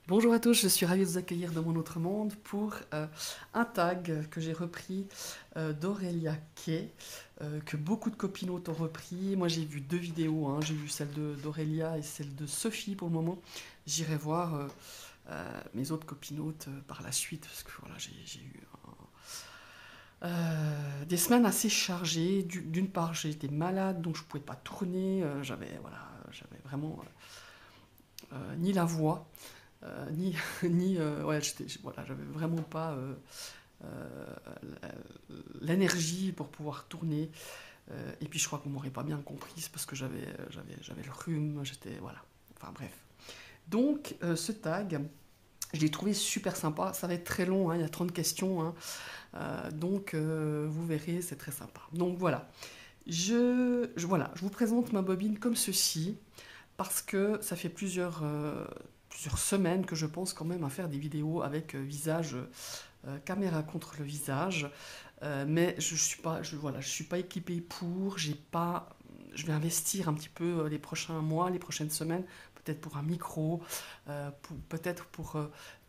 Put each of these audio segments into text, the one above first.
Bonjour à tous, je suis ravie de vous accueillir dans mon autre monde pour un tag que j'ai repris d'Aurélia Kay, que beaucoup de copinotes ont repris. Moi j'ai vu deux vidéos, hein. J'ai vu celle d'Aurélia et celle de Sophie pour le moment. J'irai voir mes autres copinotes par la suite parce que voilà, j'ai eu des semaines assez chargées. D'une part j'étais malade donc je pouvais pas tourner, j'avais vraiment ni la voix. Ouais, voilà, j'avais vraiment pas euh, l'énergie pour pouvoir tourner. Et puis je crois qu'on m'aurait pas bien compris, c'est parce que j'avais le rhume, j'étais, voilà. Enfin bref. Donc ce tag, je l'ai trouvé super sympa. Ça va être très long, hein, il y a 30 questions, hein. Vous verrez, c'est très sympa. Donc voilà. Voilà, je vous présente ma bobine comme ceci, parce que ça fait plusieurs semaines que je pense quand même à faire des vidéos avec caméra contre le visage. Mais je suis pas équipée pour, je vais investir un petit peu les prochains mois, les prochaines semaines, peut-être pour un micro, peut-être pour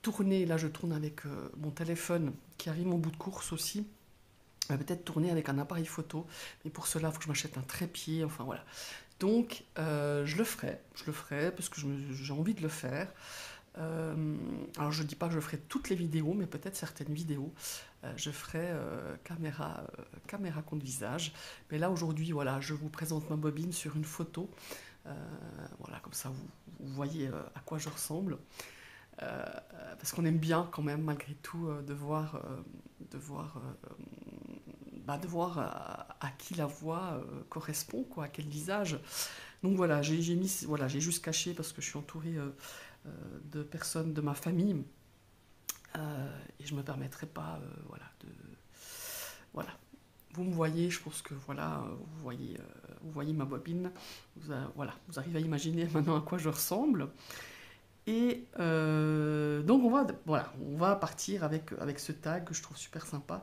tourner. Là, je tourne avec mon téléphone qui arrive en bout de course aussi. Peut-être tourner avec un appareil photo, mais pour cela, il faut que je m'achète un trépied, enfin voilà. Donc, je le ferai parce que j'ai envie de le faire. Alors, je ne dis pas que je ferai toutes les vidéos, mais peut-être certaines vidéos. Je ferai caméra contre visage. Mais là, aujourd'hui, voilà, je vous présente ma bobine sur une photo. Euh, voilà, comme ça, vous voyez à quoi je ressemble. Parce qu'on aime bien quand même, malgré tout, de voir à qui la voix correspond, quoi, à quel visage. Donc voilà, j'ai juste caché parce que je suis entourée de personnes de ma famille et je me permettrai pas, voilà. Vous me voyez, je pense que voilà, vous voyez ma bobine, voilà, vous arrivez à imaginer maintenant à quoi je ressemble. Et donc on va partir avec ce tag que je trouve super sympa.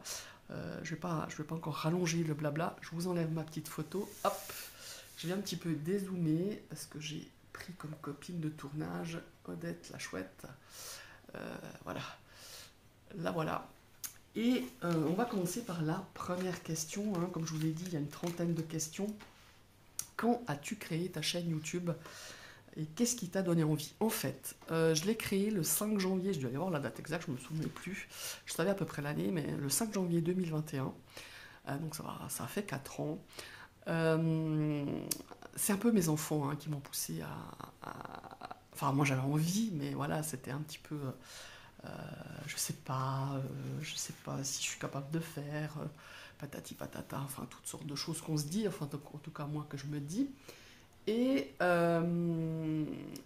Je vais pas encore rallonger le blabla. Je vous enlève ma petite photo. Hop, je vais un petit peu dézoomer parce que j'ai pris comme copine de tournage Odette la chouette. Voilà, là voilà. Et on va commencer par la première question, hein. Comme je vous l'ai dit, il y a une trentaine de questions. Quand as-tu créé ta chaîne YouTube et qu'est-ce qui t'a donné envie? En fait, je l'ai créé le 5 janvier, je dois aller voir la date exacte, je me souvenais plus. Je savais à peu près l'année, mais le 5 janvier 2021. Donc ça a fait 4 ans. Euh, c'est un peu mes enfants, hein, qui m'ont poussé Enfin, moi j'avais envie, mais voilà, c'était un petit peu... euh, je sais pas si je suis capable de faire, patati patata, enfin toutes sortes de choses qu'on se dit, enfin en tout cas moi que je me dis. Et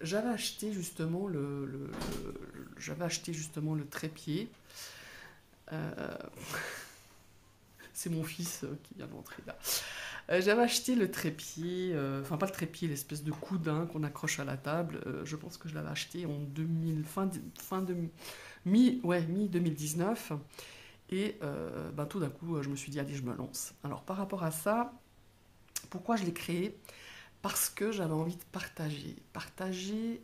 j'avais acheté justement le trépied. Euh, c'est mon fils qui vient d'entrer là. J'avais acheté le trépied, enfin pas le trépied, l'espèce de coudin qu'on accroche à la table. Je pense que je l'avais acheté en 2000, fin de mi 2019. Et tout d'un coup, je me suis dit, allez, je me lance. Alors par rapport à ça, pourquoi je l'ai créé? Parce que j'avais envie de partager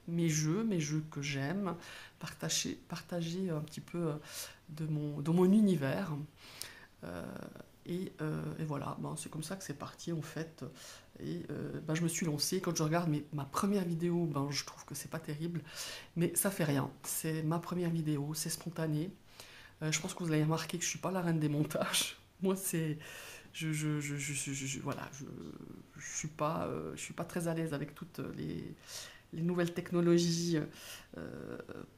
mes jeux que j'aime, partager un petit peu de mon univers. Euh, et voilà, c'est comme ça que c'est parti en fait. Et je me suis lancée. Quand je regarde ma première vidéo, je trouve que c'est pas terrible, mais ça fait rien. C'est ma première vidéo, c'est spontané. Je pense que vous avez remarqué que je suis pas la reine des montages. Moi, c'est voilà, je suis pas très à l'aise avec toutes les nouvelles technologies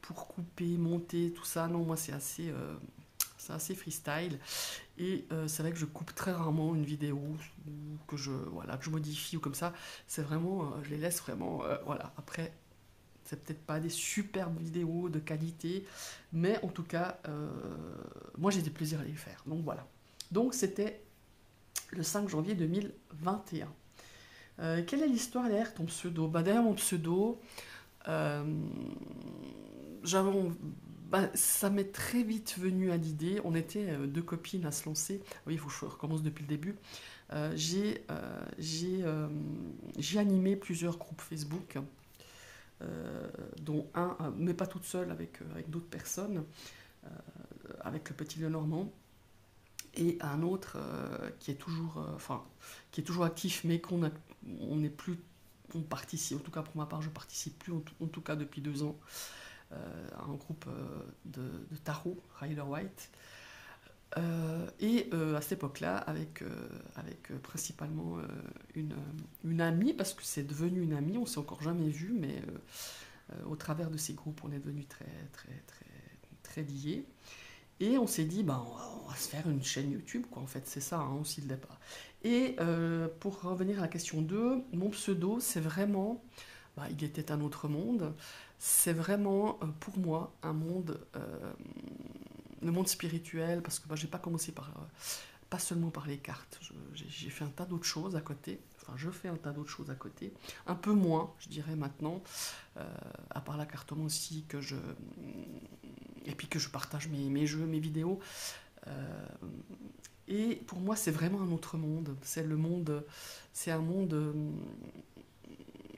pour couper, monter, tout ça. Non, moi c'est assez freestyle. Et c'est vrai que je coupe très rarement une vidéo ou que je modifie ou comme ça. C'est vraiment, je les laisse vraiment, voilà. Après, c'est peut-être pas des superbes vidéos de qualité, mais en tout cas, moi j'ai du plaisir à les faire. Donc voilà. Donc c'était le 5 janvier 2021. Quelle est l'histoire derrière ton pseudo? Derrière mon pseudo, euh, j'avais, ça m'est très vite venu à l'idée. On était deux copines à se lancer. Oui, il faut que je recommence depuis le début. J'ai animé plusieurs groupes Facebook. dont un, mais pas toute seule, avec d'autres personnes, avec le petit Lenormand, et un autre qui est toujours, qui est toujours actif, mais on n'est plus, on participe, en tout cas pour ma part, je participe plus, en tout cas depuis 2 ans, à un groupe de tarot, Rider White. À cette époque-là, avec principalement une amie, parce que c'est devenu une amie, on s'est encore jamais vu, mais au travers de ces groupes, on est devenu très, très, très, très liés. Et on s'est dit, ben, on va se faire une chaîne YouTube, quoi. En fait, c'est ça hein, aussi le départ. Et pour revenir à la question 2, mon pseudo, c'est vraiment, bah, il était un autre monde. C'est vraiment, pour moi, un monde, le monde spirituel, parce que bah, j'ai pas commencé par, pas seulement par les cartes. J'ai fait un tas d'autres choses à côté. Enfin, je fais un tas d'autres choses à côté. Un peu moins, je dirais maintenant, à part la cartomancie et puis que je partage mes jeux, mes vidéos. Euh, et pour moi, c'est vraiment un autre monde. C'est un monde,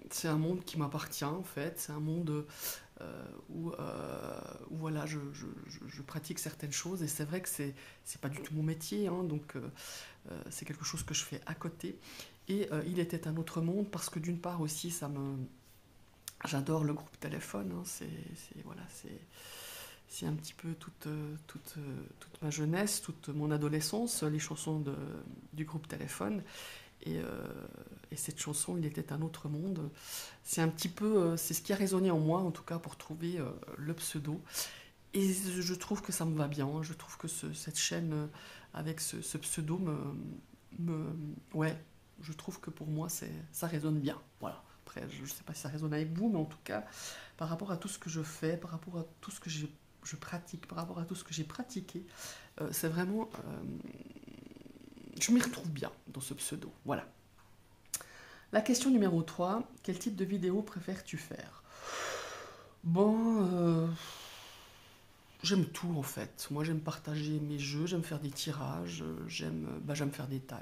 c'est un monde qui m'appartient en fait. C'est un monde où voilà, je pratique certaines choses et c'est vrai que c'est pas du tout mon métier, hein, donc c'est quelque chose que je fais à côté. Et il était un autre monde parce que d'une part aussi, j'adore le groupe Téléphone. Hein, voilà, c'est un petit peu toute ma jeunesse, toute mon adolescence, les chansons du groupe Téléphone. Et, cette chanson, il était un autre monde. C'est un petit peu, c'est ce qui a résonné en moi, en tout cas, pour trouver le pseudo. Et je trouve que ça me va bien. Je trouve que cette chaîne avec ce pseudo me, ouais, je trouve que pour moi, ça résonne bien. Voilà. Après, je ne sais pas si ça résonne avec vous, mais en tout cas, par rapport à tout ce que je fais, par rapport à tout ce que je pratique, par rapport à tout ce que j'ai pratiqué, c'est vraiment, je m'y retrouve bien dans ce pseudo. Voilà. La question numéro 3, quel type de vidéo préfères-tu faire? Bon, j'aime tout en fait. Moi j'aime partager mes jeux, j'aime faire des tirages, j'aime faire des tags.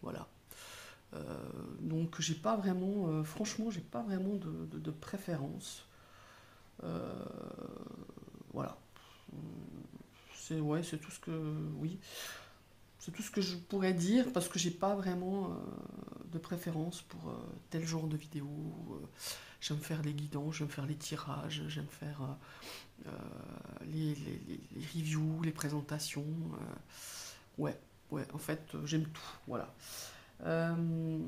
Voilà. Donc j'ai pas vraiment, franchement, j'ai pas vraiment de préférence. Euh, voilà. C'est tout ce que, oui, c'est tout ce que je pourrais dire parce que j'ai pas vraiment de préférence pour tel genre de vidéo. J'aime faire les guidons, j'aime faire les tirages, j'aime faire les reviews, les présentations. Ouais, ouais, en fait, j'aime tout. Voilà. Euh,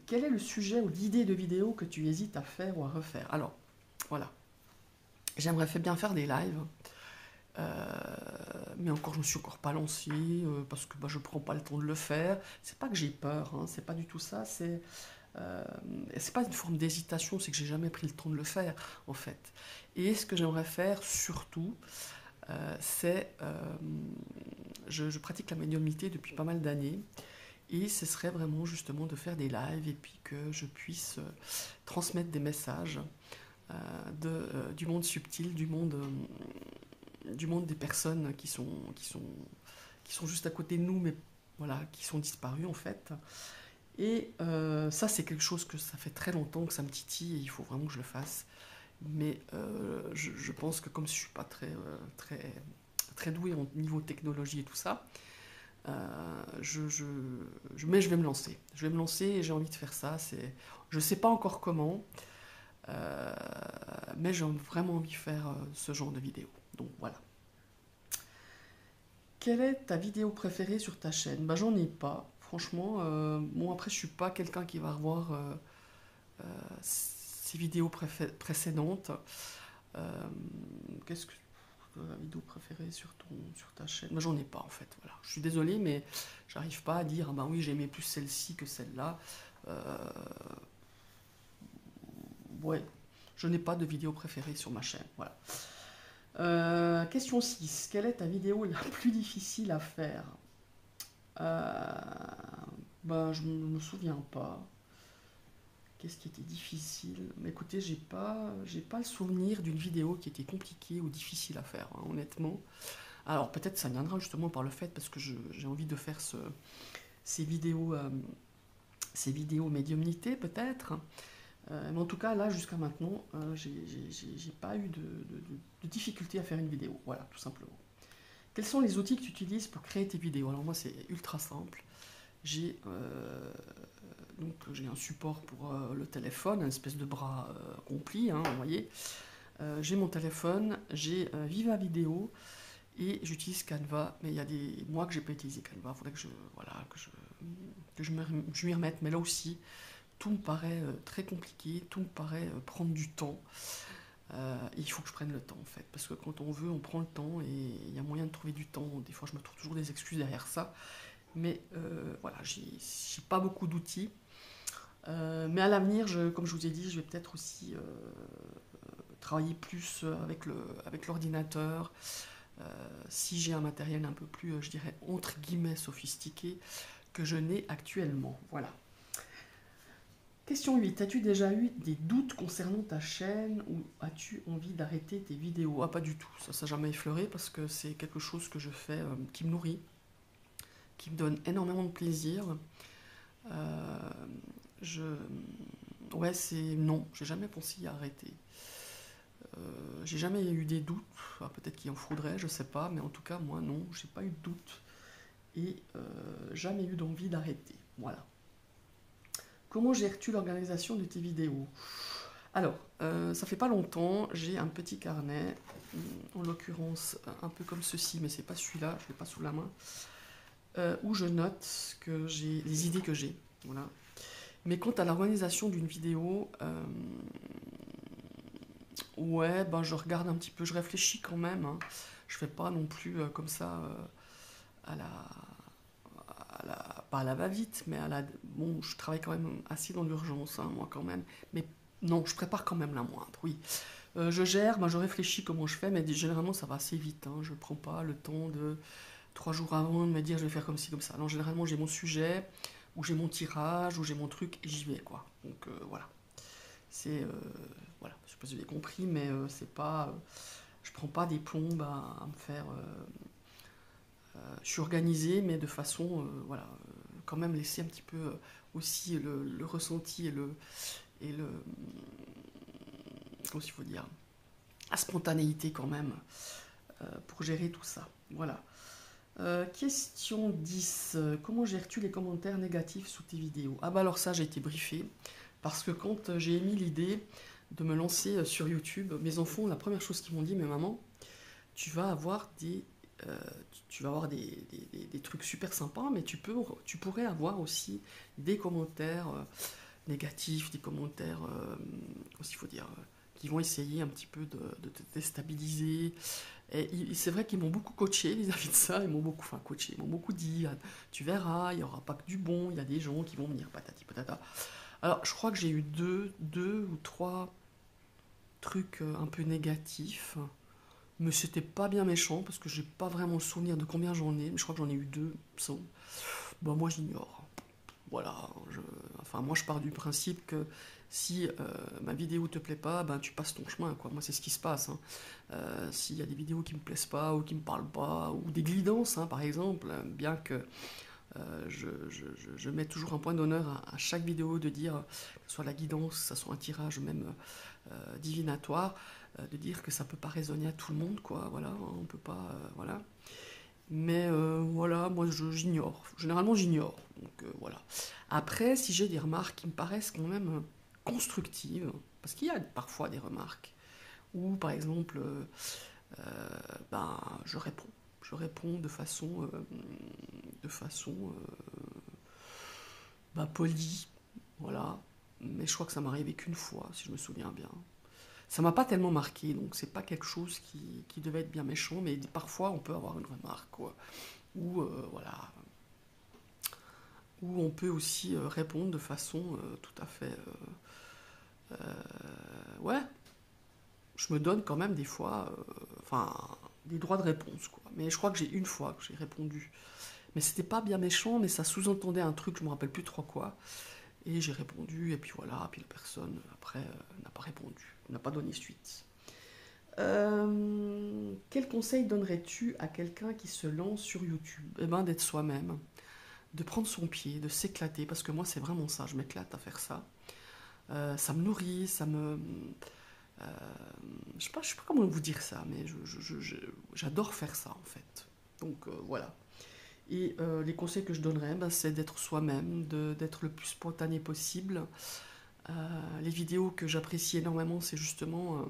Quel est le sujet ou l'idée de vidéo que tu hésites à faire ou à refaire? Alors, voilà. J'aimerais bien faire des lives. Euh, mais encore, je me suis encore pas lancée parce que bah, je prends pas le temps de le faire. C'est pas que j'ai peur, hein, c'est pas du tout ça. Euh, c'est pas une forme d'hésitation, c'est que j'ai jamais pris le temps de le faire en fait. Et ce que j'aimerais faire surtout, c'est je pratique la médiumnité depuis pas mal d'années. Et ce serait vraiment justement de faire des lives et puis que je puisse transmettre des messages du monde subtil, du monde des personnes qui sont juste à côté de nous, mais voilà, qui sont disparues en fait. Et ça, c'est quelque chose que ça fait très longtemps que ça me titille et il faut vraiment que je le fasse. Mais je pense que comme je suis pas très doué au niveau technologie et tout ça, mais je vais me lancer. Je vais me lancer et j'ai envie de faire ça. Je sais pas encore comment, euh, mais j'ai vraiment envie de faire ce genre de vidéo. Donc voilà. Quelle est ta vidéo préférée sur ta chaîne? Bah j'en ai pas, franchement. Bon après je suis pas quelqu'un qui va revoir ses vidéos précédentes. Euh, Qu'est-ce que la vidéo préférée sur ta chaîne? Bah j'en ai pas en fait. Voilà. Je suis désolé mais j'arrive pas à dire ah bah oui j'aimais plus celle-ci que celle-là. Euh, ouais, je n'ai pas de vidéo préférée sur ma chaîne. Voilà. Question 6. Quelle est ta vidéo la plus difficile à faire? Euh, Bah, je ne me souviens pas. Qu'est-ce qui était difficile? Mais écoutez, j'ai pas le souvenir d'une vidéo qui était compliquée ou difficile à faire, hein, honnêtement. Alors peut-être ça viendra justement par le fait parce que j'ai envie de faire ces vidéos médiumnité peut-être. Mais en tout cas, là, jusqu'à maintenant, j'ai pas eu de difficulté à faire une vidéo. Voilà, tout simplement. Quels sont les outils que tu utilises pour créer tes vidéos? Alors moi, c'est ultra simple. J'ai j'ai un support pour le téléphone, une espèce de bras compli, hein, vous voyez. J'ai mon téléphone, j'ai Viva Vidéo et j'utilise Canva. Mais il y a des mois que j'ai pas utilisé Canva. Il faudrait que voilà, je m'y remette. Mais là aussi, tout me paraît très compliqué, tout me paraît prendre du temps. Il faut que je prenne le temps en fait, parce que quand on veut, on prend le temps et il y a moyen de trouver du temps. Des fois, je me trouve toujours des excuses derrière ça, mais voilà, j'ai pas beaucoup d'outils. Mais à l'avenir, comme je vous ai dit, je vais peut-être aussi travailler plus avec l'ordinateur. Si j'ai un matériel un peu plus, je dirais, entre guillemets, sophistiqué que je n'ai actuellement. Voilà. Question 8. As-tu déjà eu des doutes concernant ta chaîne ou as-tu envie d'arrêter tes vidéos? Ah, pas du tout. Ça n'a jamais effleuré parce que c'est quelque chose que je fais qui me nourrit, qui me donne énormément de plaisir. Euh, je... Ouais, c'est... Non, j'ai jamais pensé à arrêter. J'ai jamais eu des doutes. Ah, peut-être qu'il en faudrait, je sais pas. Mais en tout cas, moi, non, j'ai pas eu de doute. Et jamais eu d'envie d'arrêter. Voilà. Comment gères-tu l'organisation de tes vidéos? Alors, ça fait pas longtemps, j'ai un petit carnet, en l'occurrence un peu comme ceci, mais c'est pas celui-là, je l'ai pas sous la main, où je note les idées que j'ai. Voilà. Mais quant à l'organisation d'une vidéo, ouais, ben je regarde un petit peu, je réfléchis quand même. Hein. Je fais pas non plus comme ça à la, pas à la va-vite, mais bon, je travaille quand même assez dans l'urgence, hein, moi quand même. Mais non, je prépare quand même la moindre, oui. Je gère, moi je réfléchis comment je fais, mais généralement ça va assez vite. Hein. Je ne prends pas le temps de 3 jours avant de me dire je vais faire comme ci, comme ça. Non, généralement j'ai mon sujet, ou j'ai mon tirage, ou j'ai mon truc, et j'y vais, quoi. Donc voilà. C'est. Voilà, je sais pas si vous avez compris, mais c'est pas. Je prends pas des plombes à me faire. Je suis organisée, mais de façon. Voilà, quand même laisser un petit peu aussi le ressenti et le. Comment il faut dire? La spontanéité quand même pour gérer tout ça. Voilà. Question 10. Comment gères-tu les commentaires négatifs sous tes vidéos? Ah bah alors ça, j'ai été briefée. Parce que quand j'ai émis l'idée de me lancer sur YouTube, mes enfants, la première chose qu'ils m'ont dit, mais maman, tu vas avoir des trucs super sympas, mais tu pourrais avoir aussi des commentaires négatifs, des commentaires, aussi il faut dire, qui vont essayer un petit peu de te déstabiliser. Et c'est vrai qu'ils m'ont beaucoup coaché vis-à-vis de ça, enfin coaché, ils m'ont beaucoup dit, ah, tu verras, il n'y aura pas que du bon, il y a des gens qui vont venir patati patata. Alors je crois que j'ai eu deux ou trois trucs un peu négatifs, mais c'était pas bien méchant parce que j'ai pas vraiment le souvenir de combien j'en ai, mais je crois que j'en ai eu deux, sans. Bah moi j'ignore. Voilà, enfin moi je pars du principe que si ma vidéo te plaît pas, ben tu passes ton chemin, quoi. Moi c'est ce qui se passe. Hein. S'il y a des vidéos qui me plaisent pas ou qui me parlent pas, ou des glidances par exemple, bien que je mets toujours un point d'honneur à chaque vidéo de dire, que ce soit la guidance, que ce soit un tirage même divinatoire, de dire que ça peut pas résonner à tout le monde, quoi. Voilà, hein, on peut pas, voilà. Mais voilà, moi j'ignore. Généralement j'ignore. Donc voilà. Après, si j'ai des remarques qui me paraissent quand même constructives, parce qu'il y a parfois des remarques, où par exemple, ben, je réponds. Je réponds de façon bah, polie, voilà. Mais je crois que ça m'est arrivé qu'une fois, si je me souviens bien. Ça m'a pas tellement marqué, donc c'est pas quelque chose qui devait être bien méchant, mais parfois on peut avoir une remarque, quoi. Ou voilà, où on peut aussi répondre de façon tout à fait. Ouais, je me donne quand même des fois, enfin, des droits de réponse, quoi. Mais je crois que j'ai une fois que j'ai répondu. Mais c'était pas bien méchant, mais ça sous-entendait un truc, je me rappelle plus trop quoi. Et j'ai répondu, et puis voilà, puis la personne, après, n'a pas répondu, n'a pas donné suite. Quel conseil donnerais-tu à quelqu'un qui se lance sur YouTube? Eh ben, d'être soi-même, de prendre son pied, de s'éclater, parce que moi c'est vraiment ça, je m'éclate à faire ça. Ça me nourrit, euh, je sais pas comment vous dire ça, mais j'adore faire ça en fait. Donc voilà. Et les conseils que je donnerais, ben, c'est d'être soi-même, d'être le plus spontané possible. Les vidéos que j'apprécie énormément, c'est justement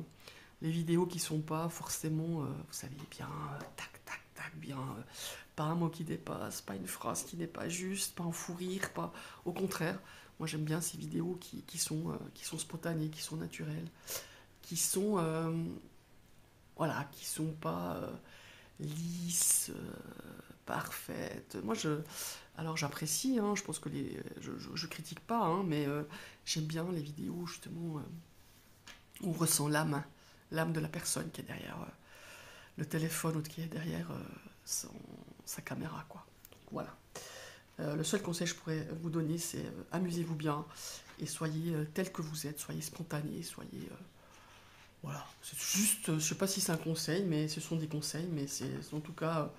les vidéos qui sont pas forcément, vous savez, bien tac, tac, tac, bien, pas un mot qui dépasse, pas une phrase qui n'est pas juste, pas un fou rire, pas. Au contraire, moi j'aime bien ces vidéos qui sont spontanées, qui sont naturelles, qui sont, voilà, qui sont pas lisses, parfaites. Alors j'apprécie, hein, je pense que je critique pas, hein, mais j'aime bien les vidéos justement où on ressent l'âme de la personne qui est derrière le téléphone ou qui est derrière sa caméra, quoi. Donc, voilà. Le seul conseil que je pourrais vous donner, c'est amusez-vous bien et soyez tel que vous êtes, soyez spontané, soyez voilà. C'est juste, je sais pas si c'est un conseil, mais ce sont des conseils, mais c'est en tout cas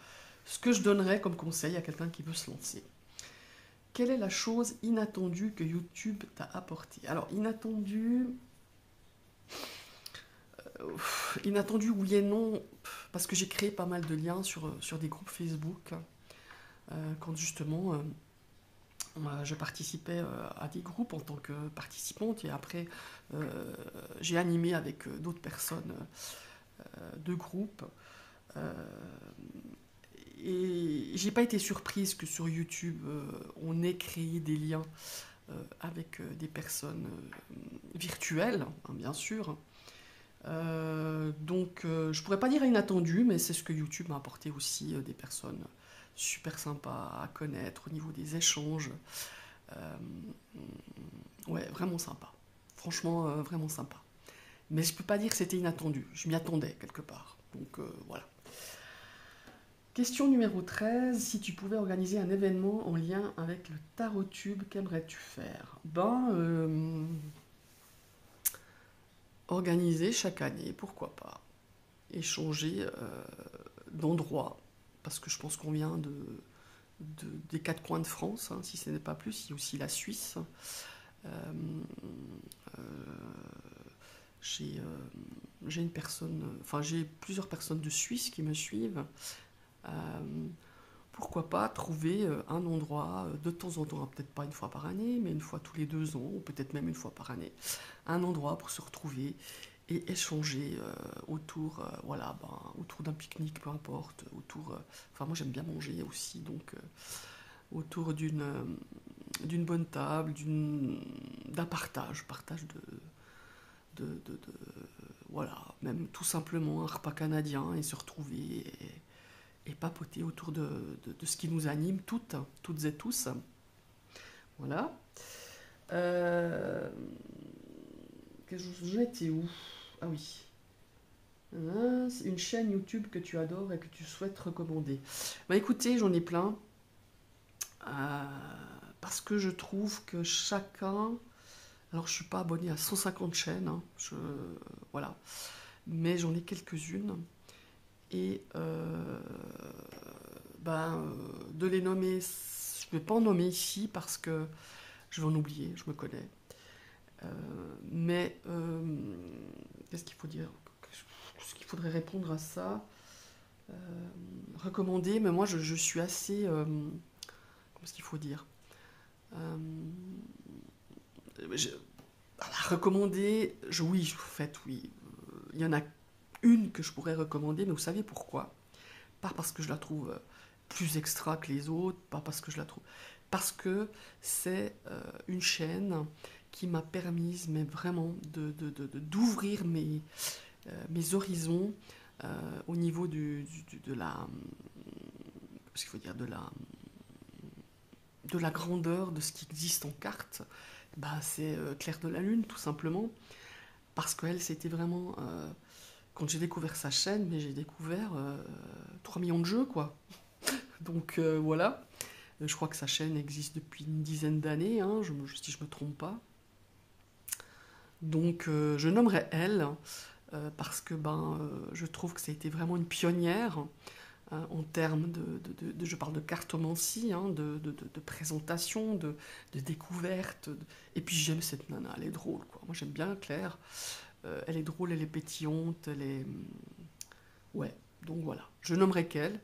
ce que je donnerais comme conseil à quelqu'un qui veut se lancer. Quelle est la chose inattendue que YouTube t'a apporté? Alors, inattendu oui et non, parce que j'ai créé pas mal de liens sur des groupes Facebook, quand justement je participais à des groupes en tant que participante, et après j'ai animé avec d'autres personnes de groupes. Euh, et j'ai pas été surprise que sur YouTube on ait créé des liens avec des personnes virtuelles, hein, bien sûr. Donc, je pourrais pas dire inattendu, mais c'est ce que YouTube m'a apporté aussi, des personnes super sympas à connaître au niveau des échanges. Euh, ouais, vraiment sympa. Franchement, vraiment sympa. Mais je peux pas dire que c'était inattendu. Je m'y attendais quelque part. Donc, voilà. Question numéro 13. Si tu pouvais organiser un événement en lien avec le tarot tube, qu'aimerais-tu faire? Organiser chaque année, pourquoi pas. Échanger d'endroits, parce que je pense qu'on vient des quatre coins de France, hein, si ce n'est pas plus. Il y a aussi la Suisse. Euh, euh, j'ai une personne, enfin j'ai plusieurs personnes de Suisse qui me suivent. Euh, Pourquoi pas trouver un endroit de temps en temps, peut-être pas une fois par année, mais une fois tous les 2 ans, ou peut-être même une fois par année, un endroit pour se retrouver et échanger autour, voilà, ben, autour d'un pique-nique, peu importe, enfin moi j'aime bien manger aussi, donc autour d'une bonne table, d'un partage voilà, même tout simplement un repas canadien et se retrouver et papoter autour de ce qui nous anime toutes et tous. Voilà. Euh, J'étais où? Ah oui. C'est une chaîne YouTube que tu adores et que tu souhaites recommander. Bah écoutez, j'en ai plein. Euh, Parce que je trouve que chacun. Alors je suis pas abonné à 150 chaînes, hein, voilà. Mais j'en ai quelques-unes. Et de les nommer, je ne vais pas en nommer ici parce que je vais en oublier, je me connais. Mais qu'est-ce qu'il faut dire? Qu'est-ce qu'il faudrait répondre à ça? Euh, Recommander, mais moi je suis assez. Qu'est-ce qu'il faut dire? Euh, je- Recommander, oui, en fait, oui. Il y en a une que je pourrais recommander, mais vous savez pourquoi? Pas parce que je la trouve plus extra que les autres, pas parce que je la trouve. Parce que c'est une chaîne qui m'a permis, mais vraiment, d'ouvrir mes horizons au niveau de la. Ce qu'il faut dire, de la grandeur de ce qui existe en carte. Bah, c'est Claire de la Lune, tout simplement. Parce qu'elle, c'était vraiment. Quand j'ai découvert sa chaîne, mais j'ai découvert 3 millions de jeux, quoi. Donc voilà. Je crois que sa chaîne existe depuis une dizaine d'années, hein, si je ne me trompe pas. Donc je nommerai elle, parce que je trouve que ça a été vraiment une pionnière hein, en termes je parle de cartomancie, hein, de présentation, de découverte. Et puis j'aime cette nana, elle est drôle, quoi. Moi j'aime bien Claire. Elle est drôle, elle est pétillante, elle est... Ouais, donc voilà. Je nommerai qu'elle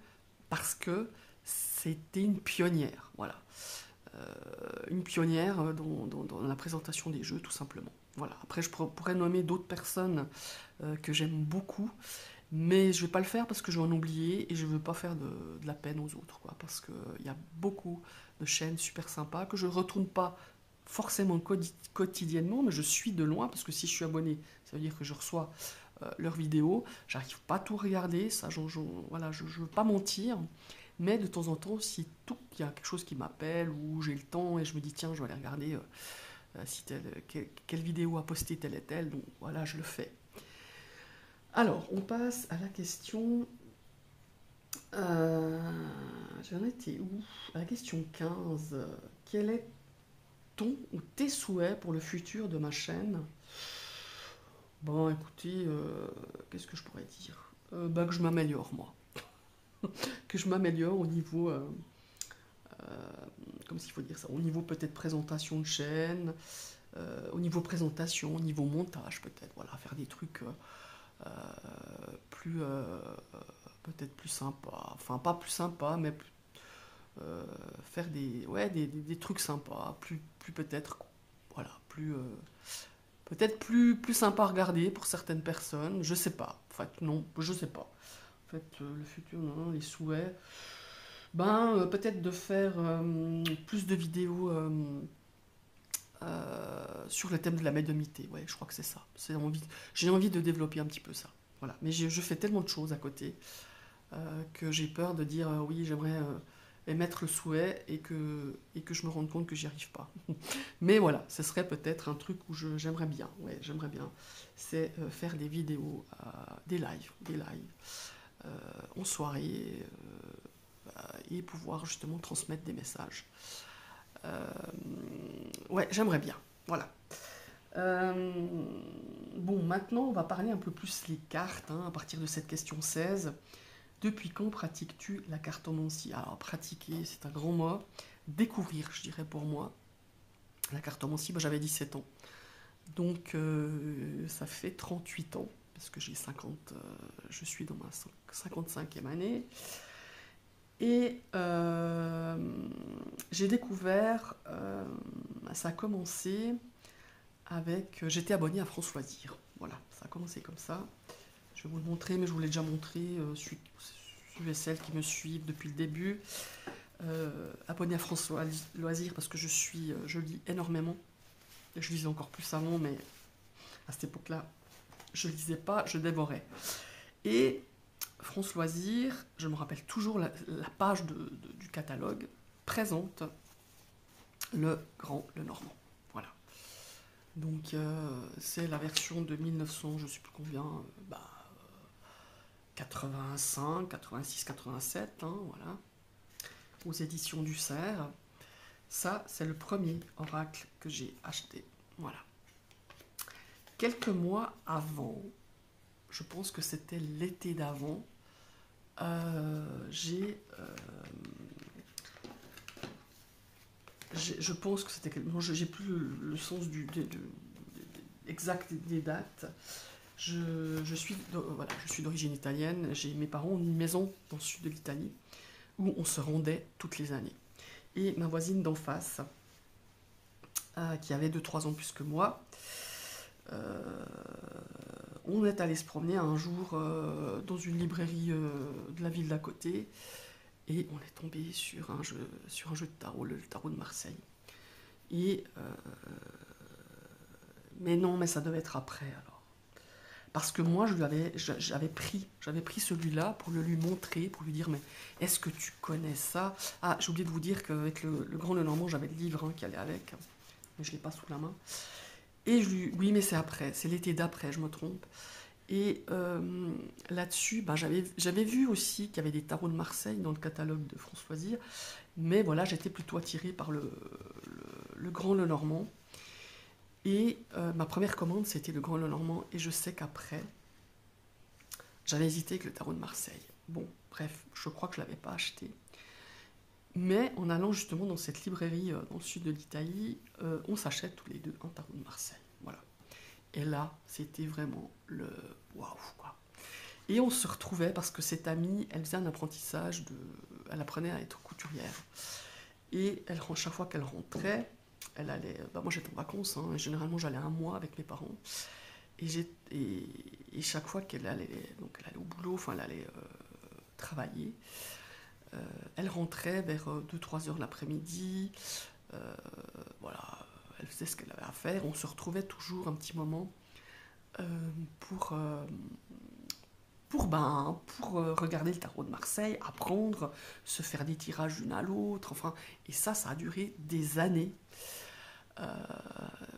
parce que c'était une pionnière, voilà. Une pionnière dans la présentation des jeux, tout simplement. Voilà. Après, je pourrais nommer d'autres personnes que j'aime beaucoup, mais je ne vais pas le faire parce que je vais en oublier et je ne veux pas faire de la peine aux autres, quoi, parce qu'il y a beaucoup de chaînes super sympas que je ne retourne pas forcément quotidiennement, mais je suis de loin parce que si je suis abonné, ça veut dire que je reçois leurs vidéos. J'arrive pas à tout regarder, ça, voilà, je veux pas mentir, mais de temps en temps, si il y a quelque chose qui m'appelle ou j'ai le temps et je me dis tiens, je vais aller regarder si quelle vidéo a posté telle et telle, donc voilà, je le fais. Alors, on passe à la question. J'en étais où? À la question 15. Quel est ton ou tes souhaits pour le futur de ma chaîne? Bon, écoutez, qu'est-ce que je pourrais dire? Bah, que je m'améliore, moi. Que je m'améliore au niveau, comme s'il faut dire ça, au niveau peut-être présentation de chaîne, au niveau présentation, au niveau montage peut-être, voilà, faire des trucs plus, peut-être plus sympas, enfin pas plus sympas, mais faire des trucs sympas, plus peut-être, voilà, plus, peut-être plus sympa à regarder pour certaines personnes, je sais pas, en fait, non, je sais pas. En fait, le futur, non, les souhaits, ben, peut-être de faire plus de vidéos sur le thème de la médiumnité. Ouais, je crois que c'est ça. J'ai envie de développer un petit peu ça. Voilà. Mais je fais tellement de choses à côté que j'ai peur de dire oui, j'aimerais émettre le souhait et que je me rende compte que j'y arrive pas. Mais voilà, ce serait peut-être un truc où j'aimerais bien. Ouais, j'aimerais bien. C'est faire des vidéos, des lives en soirée et pouvoir justement transmettre des messages. Ouais, j'aimerais bien. Voilà. Euh, bon, maintenant, on va parler un peu plus les cartes, hein, à partir de cette question 16. Depuis quand pratiques-tu la cartomancie? Alors, pratiquer, c'est un grand mot. Découvrir, je dirais pour moi. La cartomancie, j'avais 17 ans. Donc, ça fait 38 ans, parce que j'ai 50, je suis dans ma 55e année. Et j'ai découvert, ça a commencé avec, j'étais abonnée à France Loisirs. Voilà, ça a commencé comme ça. Je vais vous le montrer, mais je vous l'ai déjà montré. Suivez celles qui me suivent depuis le début. Abonnée à France Loisirs parce que je lis énormément. Je lisais encore plus avant, mais à cette époque-là, je lisais pas, je dévorais. Et France Loisirs, je me rappelle toujours la page du catalogue présente le Grand Lenormand. Voilà. Donc c'est la version de 1900, je ne sais plus combien, 85, 86, 87, hein, voilà, aux éditions du Cerf. Ça, c'est le premier oracle que j'ai acheté. Voilà. Quelques mois avant, je pense que c'était l'été d'avant, je pense que c'était... Bon, j'ai plus le sens exact des dates. Je suis d'origine italienne. Mes parents ont une maison dans le sud de l'Italie où on se rendait toutes les années. Et ma voisine d'en face, qui avait 2-3 ans plus que moi, on est allé se promener un jour dans une librairie de la ville d'à côté et on est tombé sur un jeu de tarot, le tarot de Marseille. Mais non, mais ça devait être après alors. Parce que moi, j'avais pris celui-là pour le lui montrer, pour lui dire, mais est-ce que tu connais ça? Ah, j'ai oublié de vous dire qu'avec le Grand Lenormand, j'avais le livre qui allait avec, mais je ne l'ai pas sous la main. Et oui, mais c'est après, c'est l'été d'après, je me trompe. Et là-dessus, j'avais vu aussi qu'il y avait des tarots de Marseille dans le catalogue de France Loisirs, mais voilà, j'étais plutôt attirée par le Grand Lenormand. Et ma première commande, c'était le Grand Lenormand, et je sais qu'après, j'avais hésité avec le tarot de Marseille. Bon, bref, je crois que je ne l'avais pas acheté. Mais en allant justement dans cette librairie dans le sud de l'Italie, on s'achète tous les deux un tarot de Marseille. Voilà. Et là, c'était vraiment le waouh, quoi. Et on se retrouvait parce que cette amie, elle faisait un apprentissage elle apprenait à être couturière. Et chaque fois qu'elle rentrait, elle allait. Moi j'étais en vacances, hein, et généralement j'allais un mois avec mes parents. Et chaque fois qu'elle allait, donc elle allait au boulot, enfin elle allait travailler, elle rentrait vers 2-3 heures l'après-midi. Voilà, elle faisait ce qu'elle avait à faire. On se retrouvait toujours un petit moment pour regarder le tarot de Marseille, apprendre, se faire des tirages l'une à l'autre, enfin, et ça a duré des années,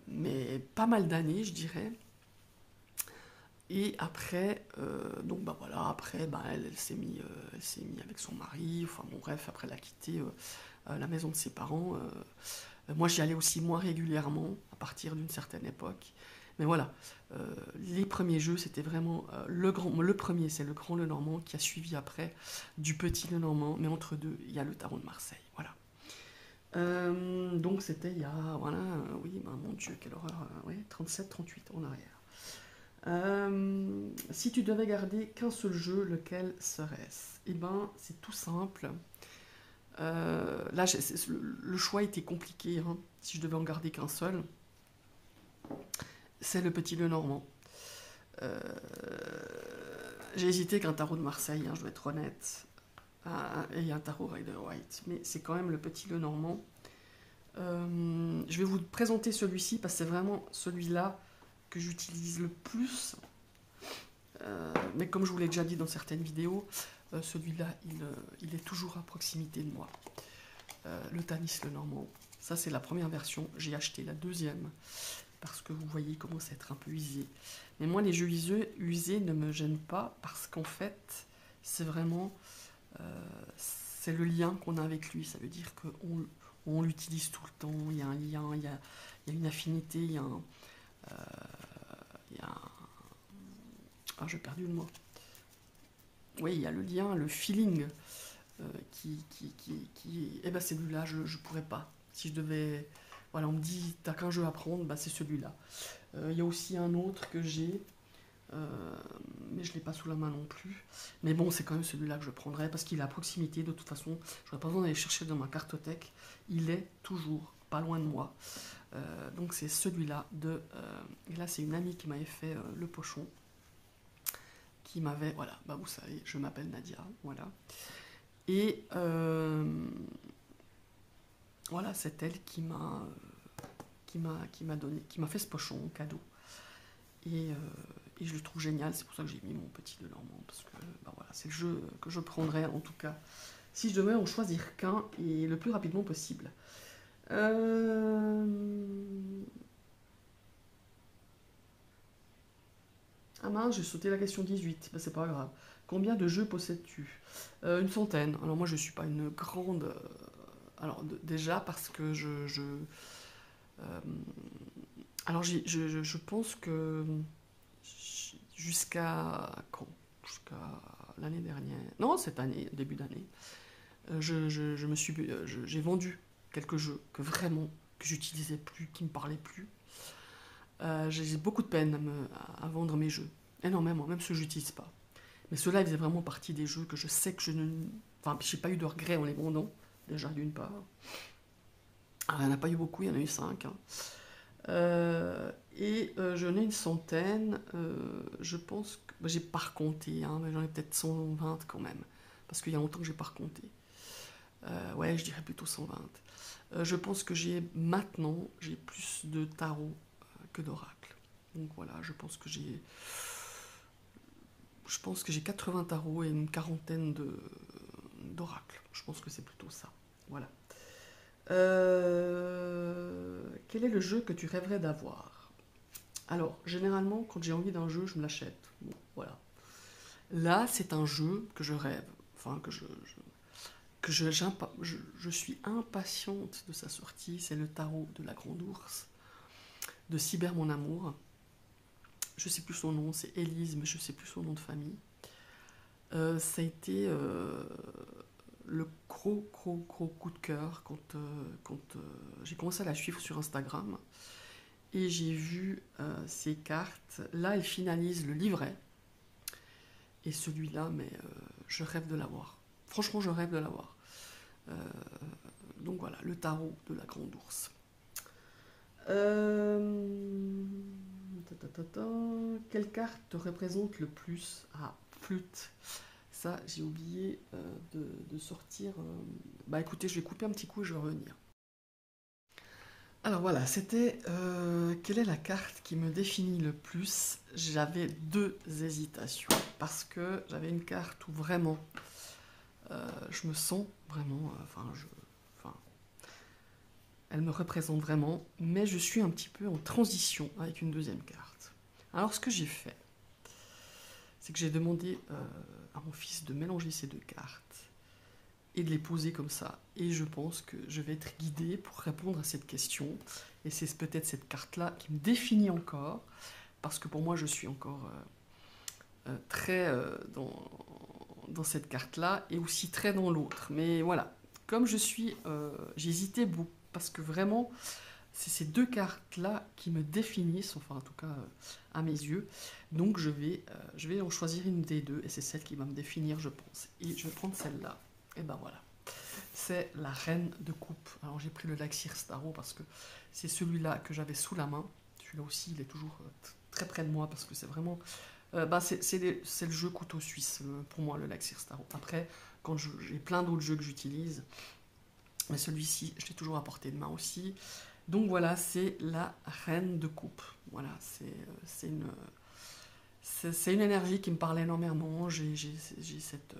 mais pas mal d'années, je dirais. Et après, elle s'est mise avec son mari, enfin bon bref, après elle a quitté la maison de ses parents. Moi j'y allais aussi moins régulièrement, à partir d'une certaine époque. Mais voilà, les premiers jeux, c'était vraiment le premier, c'est le grand Lenormand qui a suivi après du petit Lenormand, mais entre deux, il y a le tarot de Marseille. Voilà. Donc c'était il y a, voilà, oui, mon Dieu, quelle horreur, ouais, 37-38 en arrière. Si tu devais garder qu'un seul jeu, lequel serait-ce? Eh ben, c'est tout simple. Là, le choix était compliqué, hein, si je devais en garder qu'un seul. C'est le petit Lenormand. J'ai hésité avec un tarot de Marseille, hein, je dois être honnête, et un tarot Rider-Waite, mais c'est quand même le petit Lenormand. Je vais vous présenter celui-ci parce que c'est vraiment celui-là que j'utilise le plus. Mais comme je vous l'ai déjà dit dans certaines vidéos, celui-là, il est toujours à proximité de moi. Le Tanis Lenormand, ça c'est la première version. J'ai acheté la deuxième parce que vous voyez, il commence à être un peu usé. Mais moi, les jeux usés ne me gênent pas parce qu'en fait, c'est vraiment... c'est le lien qu'on a avec lui. Ça veut dire qu'on l'utilise tout le temps. Il y a un lien, il y a une affinité, il y a un... Ah, j'ai perdu le mot. Oui, il y a le lien, le feeling Eh ben celui-là, je ne pourrais pas. Si je devais... Voilà, on me dit, t'as qu'un jeu à prendre, bah c'est celui-là. Il y a aussi un autre que j'ai, mais je ne l'ai pas sous la main non plus. Mais bon, c'est quand même celui-là que je prendrais, parce qu'il est à proximité, de toute façon. Je n'aurais pas besoin d'aller chercher dans ma cartothèque. Il est toujours pas loin de moi. Donc c'est celui-là et là, c'est une amie qui m'avait fait le pochon. Qui m'avait... Voilà, bah vous savez, je m'appelle Nadia, voilà. Et voilà, c'est elle qui m'a fait ce pochon cadeau. Et je le trouve génial, c'est pour ça que j'ai mis mon petit Lenormand, parce que bah voilà, c'est le jeu que je prendrais en tout cas, si je devais en choisir qu'un, et le plus rapidement possible. Ah mince, j'ai sauté la question 18, bah, c'est pas grave. Combien de jeux possèdes-tu? Une centaine. Alors moi je suis pas une grande... alors déjà parce que alors je pense que jusqu'à quand? Jusqu'à l'année dernière. Non, cette année, début d'année. J'ai vendu quelques jeux que j'utilisais plus, qui me parlaient plus. J'ai beaucoup de peine à vendre mes jeux. Énormément, même ceux que j'utilise pas. Mais ceux-là, ils faisaient vraiment partie des jeux que je sais que je ne... Enfin, j'ai pas eu de regret en les vendant, déjà d'une part. Alors, il n'y en a pas eu beaucoup, il y en a eu 5. Hein. J'en ai une centaine. Je pense que... Bah, j'ai pas recompté, hein, mais j'en ai peut-être 120 quand même. Parce qu'il y a longtemps que j'ai pas recompté. Ouais, je dirais plutôt 120. Je pense que j'ai plus de tarot que d'oracle. Donc voilà, je pense que j'ai 80 tarots et une quarantaine d'oracles. Je pense que c'est plutôt ça. Voilà. Quel est le jeu que tu rêverais d'avoir? Alors, généralement, quand j'ai envie d'un jeu, je me l'achète. Bon, voilà. Là, c'est un jeu que je rêve. Enfin, je suis impatiente de sa sortie. C'est le tarot de la Grande Ourse, de Cyber Mon Amour. Je sais plus son nom, c'est Élise, mais je sais plus son nom de famille. Ça a été le gros coup de cœur quand j'ai commencé à la suivre sur Instagram et j'ai vu ces cartes. Là, elle finalise le livret et celui-là, mais je rêve de l'avoir. Franchement, je rêve de l'avoir. Euh, donc voilà, le tarot de la Grande Ourse. Euh, Quelle carte te représente le plus? Ah, flûte. Ça, j'ai oublié de sortir. Bah écoutez, je vais couper un petit coup et je vais revenir. Alors voilà, c'était quelle est la carte qui me définit le plus? J'avais deux hésitations parce que j'avais une carte où vraiment je me sens vraiment, enfin, elle me représente vraiment, mais je suis un petit peu en transition avec une deuxième carte. Alors ce que j'ai fait, c'est que j'ai demandé à mon fils de mélanger ces deux cartes et de les poser comme ça. Et je pense que je vais être guidée pour répondre à cette question. Et c'est peut-être cette carte-là qui me définit encore, parce que pour moi, je suis encore très dans cette carte-là et aussi très dans l'autre. Mais voilà, comme je suis, j'ai hésité beaucoup, parce que vraiment, c'est ces deux cartes-là qui me définissent, enfin en tout cas à mes yeux. Donc je vais en choisir une des deux, et c'est celle qui va me définir, je pense. Et je vais prendre celle-là. Et ben voilà. C'est la reine de coupe. Alors j'ai pris le Laxir Staro parce que c'est celui-là que j'avais sous la main. Celui-là aussi, il est toujours très près de moi parce que c'est vraiment... c'est le jeu couteau suisse pour moi, le Laxir Staro. Après, quand j'ai plein d'autres jeux que j'utilise, mais celui-ci, je l'ai toujours à portée de main aussi. Donc voilà, c'est la reine de coupe. Voilà, c'est une énergie qui me parle énormément. J'ai cette...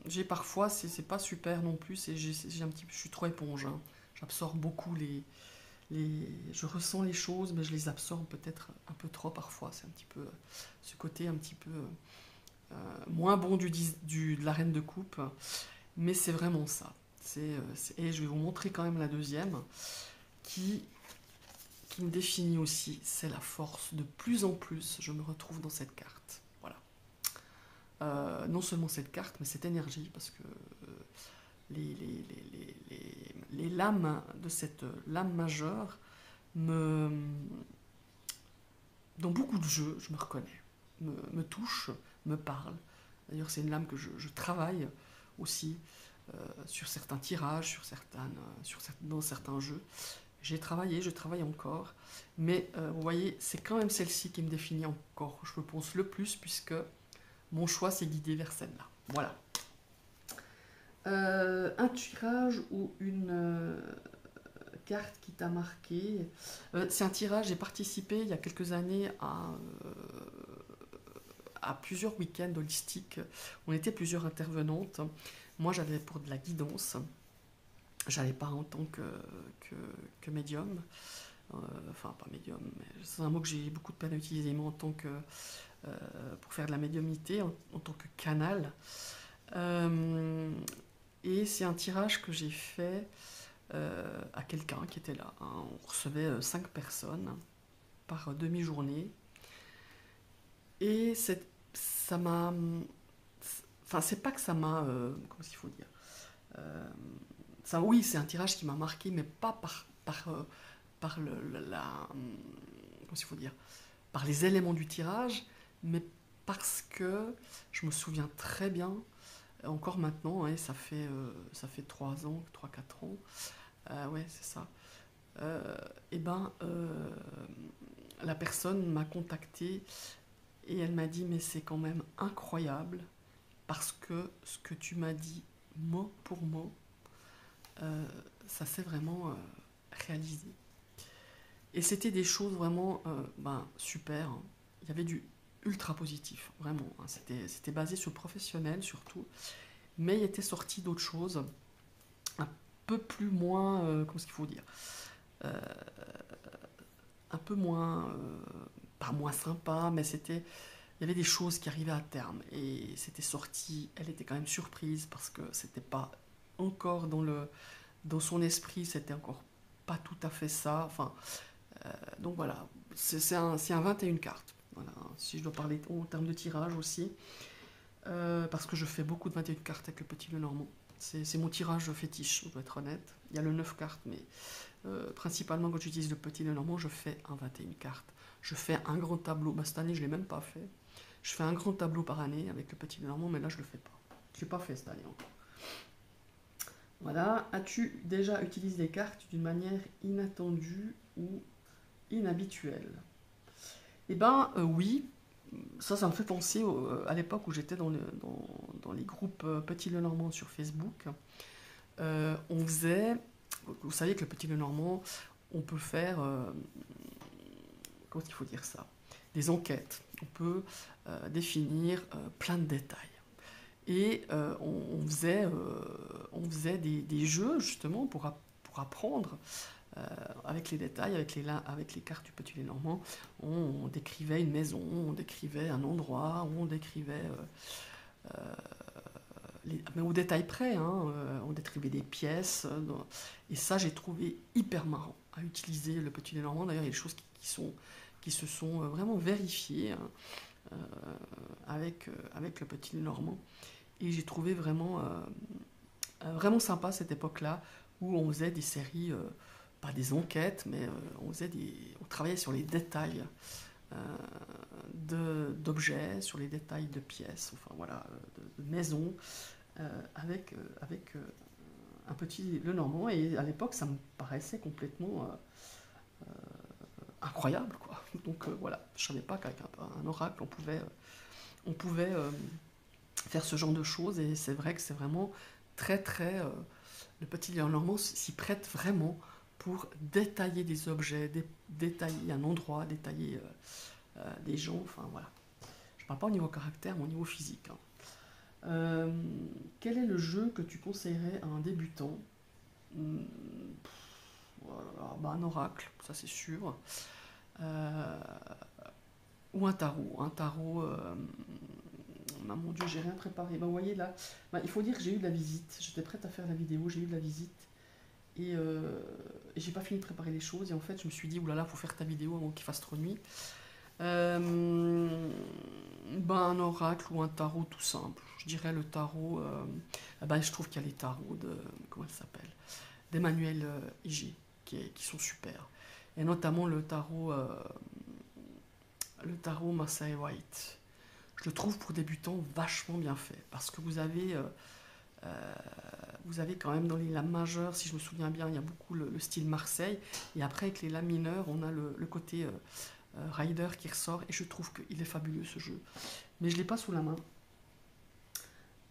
j'ai parfois, c'est pas super non plus, je suis trop éponge. Hein. J'absorbe beaucoup je ressens les choses, mais je les absorbe peut-être un peu trop parfois. C'est un petit peu ce côté un petit peu moins bon de la reine de coupe, mais c'est vraiment ça. Et je vais vous montrer quand même la deuxième qui, qui me définit aussi, c'est la force. De plus en plus, je me retrouve dans cette carte. Voilà. Non seulement cette carte, mais cette énergie, parce que les lames de cette lame majeure me, dans beaucoup de jeux, je me reconnais, me touche, me parle. D'ailleurs, c'est une lame que je travaille aussi sur certains tirages, dans certains jeux. J'ai travaillé, je travaille encore, mais vous voyez, c'est quand même celle-ci qui me définit encore, je pense, le plus, puisque mon choix s'est guidé vers celle-là. Voilà. Un tirage ou une carte qui t'a marqué. C'est un tirage, j'ai participé il y a quelques années à plusieurs week-ends holistiques. On était plusieurs intervenantes. Moi, j'allais pour de la guidance. J'allais pas en tant que médium. Enfin, pas médium, mais c'est un mot que j'ai beaucoup de peine à utiliser, mais en tant que... pour faire de la médiumnité, en tant que canal. Et c'est un tirage que j'ai fait à quelqu'un qui était là. Hein. On recevait 5 personnes par demi-journée. Et ça m'a... Enfin, c'est pas que ça m'a... comment il faut dire ça, oui, c'est un tirage qui m'a marqué, mais pas par comment il faut dire par les éléments du tirage, mais parce que je me souviens très bien, encore maintenant, hein, ça fait 3 ans, 3 4 ans, ouais, c'est ça. Et ben, la personne m'a contacté et elle m'a dit, mais c'est quand même incroyable parce que ce que tu m'as dit mot pour mot, ça s'est vraiment réalisé. Et c'était des choses vraiment super. Hein. Il y avait du ultra positif, vraiment. Hein. C'était basé sur le professionnel surtout, mais il était sorti d'autres choses un peu plus moins, comment est-ce qu'il faut dire, euh, un peu moins, pas moins sympa, mais il y avait des choses qui arrivaient à terme et c'était sorti. Elle était quand même surprise parce que c'était pas encore dans son esprit, c'était encore pas tout à fait ça. Enfin, donc voilà, c'est un 21 cartes. Voilà, si je dois parler en termes de tirage aussi. Parce que je fais beaucoup de 21 cartes avec le petit Lenormand. C'est mon tirage fétiche, je dois être honnête. Il y a le 9 cartes, mais principalement quand j'utilise le petit Lenormand, je fais un 21 cartes. Je fais un grand tableau. Bah, cette année, je ne l'ai même pas fait. Je fais un grand tableau par année avec le petit Lenormand, mais là, je ne le fais pas. Je ne l'ai pas fait cette année encore. Voilà. As-tu déjà utilisé des cartes d'une manière inattendue ou inhabituelle? Eh ben, oui. Ça me fait penser à l'époque où j'étais dans les groupes Petit Lenormand sur Facebook. On faisait, vous savez que le Petit Lenormand, on peut faire, comment il faut dire ça, des enquêtes. On peut définir plein de détails. Et on faisait des jeux justement pour apprendre avec les détails, avec les cartes du Petit Lenormand. On décrivait une maison, on décrivait un endroit, on décrivait mais au détail près, hein, on décrivait des pièces. Et ça, j'ai trouvé hyper marrant à utiliser le Petit Lenormand. D'ailleurs, il y a des choses qui se sont vraiment vérifiées, hein, avec le Petit Lenormand. Et j'ai trouvé vraiment, vraiment sympa cette époque-là où on faisait des séries, pas des enquêtes, mais on travaillait sur les détails d'objets, sur les détails de pièces, enfin voilà, de maisons, avec un petit Lenormand. Et à l'époque, ça me paraissait complètement incroyable, quoi. Donc voilà, je savais pas qu'avec un oracle, on pouvait faire ce genre de choses. Et c'est vrai que c'est vraiment très très le Petit Lenormand s'y prête vraiment pour détailler des objets, détailler un endroit, détailler des gens, enfin voilà. Je parle pas au niveau caractère, mais au niveau physique, hein. Quel est le jeu que tu conseillerais à un débutant? Voilà, bah un oracle, ça c'est sûr. Ou un tarot. Un tarot, bah, mon Dieu, j'ai rien préparé. Bah, vous voyez là, bah, il faut dire que j'ai eu de la visite. J'étais prête à faire la vidéo, j'ai eu de la visite. Et j'ai pas fini de préparer les choses. Et en fait, je me suis dit, oulala, faut faire ta vidéo avant qu'il fasse trop nuit. Ben, un oracle ou un tarot tout simple. Je dirais le tarot. Ben, je trouve qu'il y a les tarots de. Comment elle s'appelle, d'Emmanuel IG, qui sont super. Et notamment le tarot Marseille White. Je le trouve pour débutants vachement bien fait. Parce que vous avez quand même dans les lames majeures, si je me souviens bien, il y a beaucoup le style Marseille. Et après, avec les lames mineures, on a le côté Rider qui ressort. Et je trouve qu'il est fabuleux ce jeu. Mais je ne l'ai pas sous la main.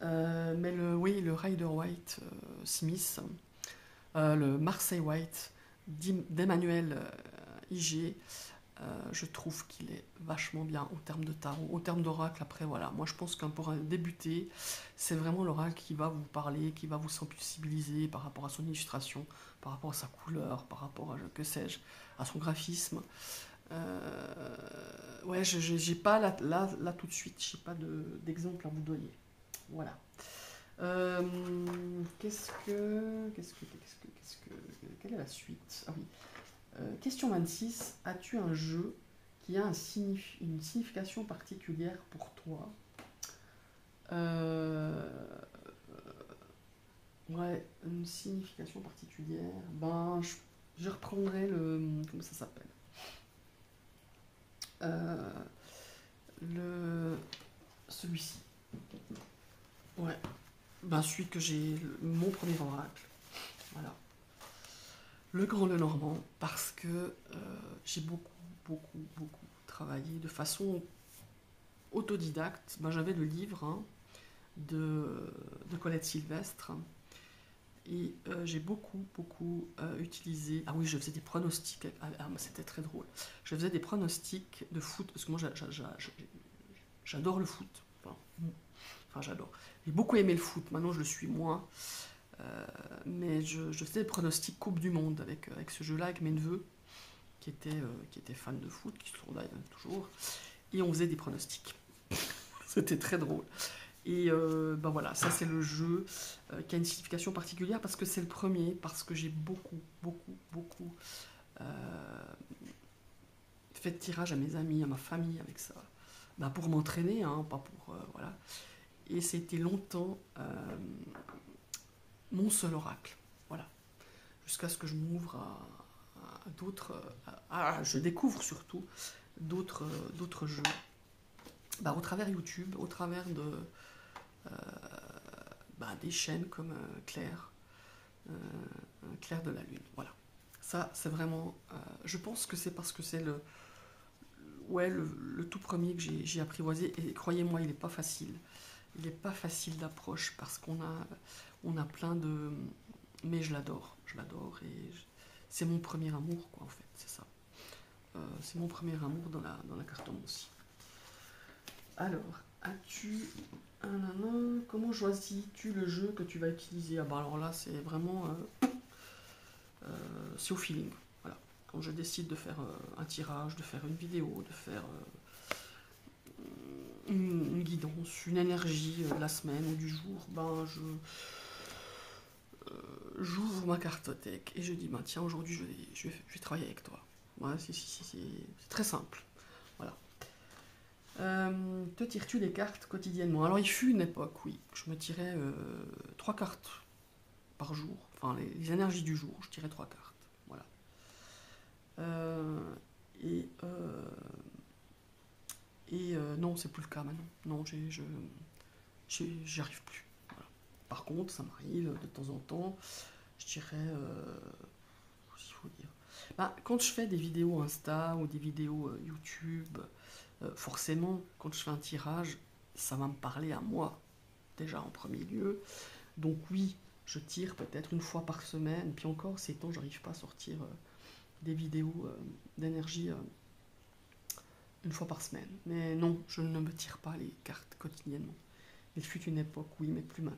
Mais oui, le Rider White Smith, le Marseille White d'Emmanuel IG, je trouve qu'il est vachement bien en termes de tarot, en termes d'oracle. Après, voilà, moi je pense qu'un pour débuter, c'est vraiment l'oracle qui va vous parler, qui va vous sensibiliser par rapport à son illustration, par rapport à sa couleur, par rapport à, que sais-je, à son graphisme. Ouais, j'ai pas là tout de suite, j'ai pas d'exemple à vous donner. Voilà. Quelle est la suite? Ah oui. Question 26. As-tu un jeu qui a une signification particulière pour toi? Ouais, une signification particulière. Ben, je reprendrai comment ça s'appelle? Celui-ci. Ouais. Ben, celui que j'ai, mon premier oracle. Voilà. Le Grand Lenormand, parce que j'ai beaucoup travaillé de façon autodidacte. Ben, j'avais le livre, hein, de Colette Sylvestre. Et j'ai beaucoup utilisé. Ah oui, je faisais des pronostics. C'était très drôle. Je faisais des pronostics de foot, parce que moi j'adore le foot. Enfin, j'adore. J'ai beaucoup aimé le foot. Maintenant, je le suis moins. Mais je faisais des pronostics Coupe du Monde avec ce jeu-là, avec mes neveux qui étaient fans de foot, qui sont là toujours. Et on faisait des pronostics. C'était très drôle. Et ben voilà, ça c'est le jeu qui a une signification particulière parce que c'est le premier, parce que j'ai beaucoup fait de tirage à mes amis, à ma famille avec ça. bah, pour m'entraîner, hein, pas pour... voilà. Et c'était longtemps mon seul oracle. Voilà. Jusqu'à ce que je m'ouvre à d'autres... je découvre surtout d'autres jeux. Bah, au travers YouTube, au travers des chaînes comme Claire de la Lune. Voilà. Ça, c'est vraiment... je pense que c'est parce que c'est le tout premier que j'ai apprivoisé. Et croyez-moi, il n'est pas facile. Il n'est pas facile d'approche parce on a plein de... Mais je l'adore. Je l'adore et c'est mon premier amour, quoi, en fait. C'est ça. C'est mon premier amour dans la cartomancie. Alors, comment choisis-tu le jeu que tu vas utiliser? Ah bah alors là, c'est vraiment... c'est au feeling. Voilà. Quand je décide de faire un tirage, de faire une vidéo, de faire une guidance, une énergie de la semaine ou du jour, j'ouvre ma cartothèque et je dis, tiens, aujourd'hui, je vais travailler avec toi. Voilà, c'est très simple. Voilà. Te tires-tu des cartes quotidiennement? Alors, il fut une époque, oui, je me tirais 3 cartes par jour. Enfin, les énergies du jour, je tirais 3 cartes. Voilà. Non, c'est plus le cas maintenant. Non, j'y arrive plus. Voilà. Par contre, ça m'arrive de temps en temps, je dirais, s'il faut dire. Quand je fais des vidéos Insta ou des vidéos YouTube, forcément, quand je fais un tirage, ça va me parler à moi, déjà en premier lieu. Donc oui, je tire peut-être une fois par semaine, puis encore, ces temps, j'arrive pas à sortir des vidéos d'énergie une fois par semaine. Mais non, je ne me tire pas les cartes quotidiennement. Il fut une époque, oui, mais plus maintenant.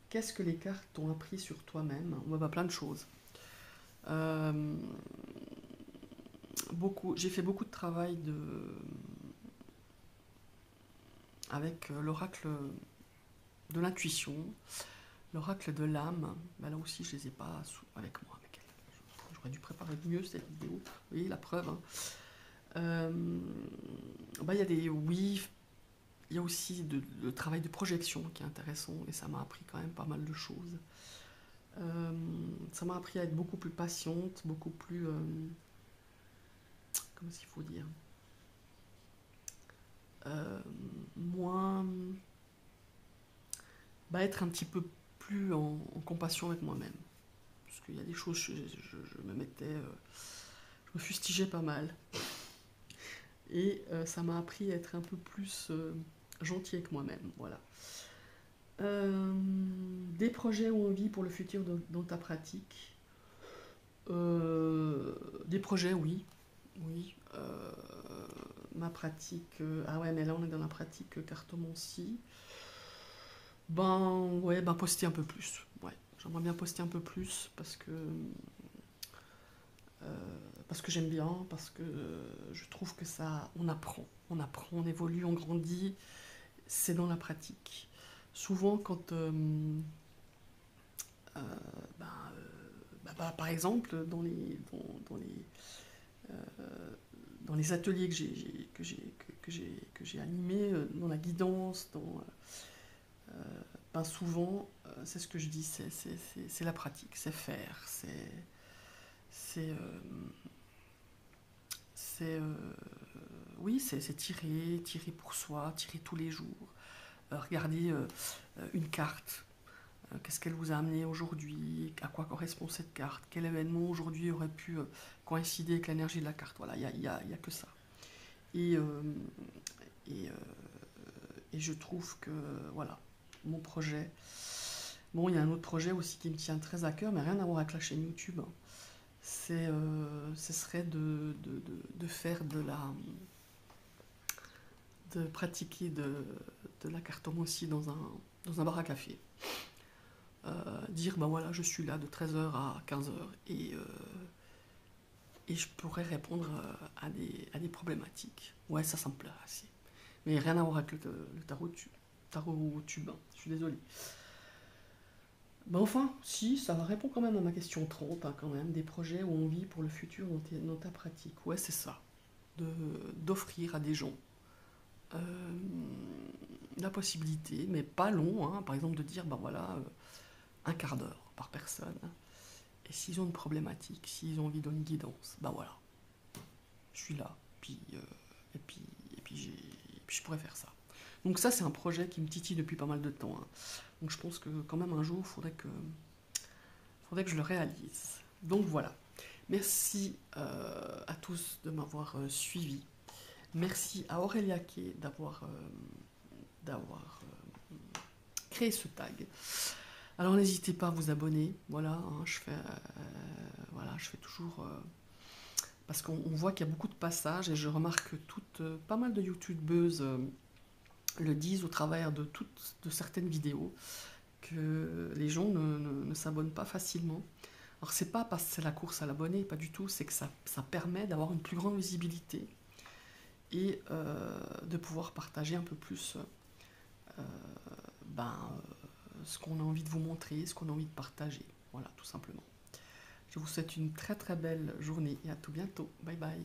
Qu'est-ce que les cartes t'ont appris sur toi-même? Plein de choses. J'ai fait beaucoup de travail avec l'oracle de l'intuition, l'oracle de l'âme. Là aussi, je les ai pas avec moi. J'aurais dû préparer mieux cette vidéo. Vous voyez la preuve. Hein. Il y a aussi le travail de projection qui est intéressant et ça m'a appris quand même pas mal de choses. Ça m'a appris à être beaucoup plus patiente, beaucoup plus... comment il faut dire moins... être un petit peu plus en compassion avec moi-même. Parce qu'il y a des choses, je me mettais... je me fustigeais pas mal. Et ça m'a appris à être un peu plus gentil avec moi-même. Voilà. Des projets ou envies pour le futur dans ta pratique? Des projets, oui. Oui. Ma pratique... ah ouais, mais là on est dans la pratique cartomancie. Poster un peu plus. Ouais, j'aimerais bien poster un peu plus parce que j'aime bien, parce que je trouve que ça, on apprend, on évolue, on grandit. C'est dans la pratique. Souvent, quand par exemple, dans les ateliers que j'ai animés, dans la guidance, souvent, c'est ce que je dis, c'est la pratique, c'est faire, c'est tirer pour soi, tirer tous les jours, regarder une carte. Qu'est-ce qu'elle vous a amené aujourd'hui? À quoi correspond cette carte? Quel événement aujourd'hui aurait pu coïncider avec l'énergie de la carte? Voilà, il n'y a que ça. Et je trouve que, voilà, mon projet... Bon, il y a un autre projet aussi qui me tient très à cœur, mais rien à voir avec la chaîne YouTube. Ce serait de faire de pratiquer de la cartomancie dans un bar à café. Dire, voilà, je suis là de 13h à 15h et je pourrais répondre à des problématiques. Ouais, ça me plaît assez. Mais rien à voir avec le tarot tube, je suis désolé. Enfin, si, ça répond quand même à ma question 30, quand même, des projets ou envies pour le futur dans ta pratique. Ouais, c'est ça. d'offrir à des gens la possibilité, mais pas long, hein, par exemple de dire, ben voilà, un quart d'heure par personne. Et s'ils ont une problématique, s'ils ont envie d'une guidance, ben voilà, je suis là. Et puis, et puis je pourrais faire ça. Donc ça, c'est un projet qui me titille depuis pas mal de temps, hein. Donc je pense que quand même un jour, faudrait que je le réalise. Donc voilà. Merci à tous de m'avoir suivi. Merci à Aurélia Kay d'avoir créé ce tag. Alors n'hésitez pas à vous abonner. Voilà, hein, je fais toujours parce qu'on voit qu'il y a beaucoup de passages et je remarque que pas mal de youtubeuses le disent au travers de certaines vidéos que les gens ne s'abonnent pas facilement. Alors c'est pas parce que c'est la course à l'abonné, pas du tout, c'est que ça permet d'avoir une plus grande visibilité et de pouvoir partager un peu plus ce qu'on a envie de vous montrer, ce qu'on a envie de partager. Voilà, tout simplement. Je vous souhaite une très très belle journée et à tout bientôt. Bye bye.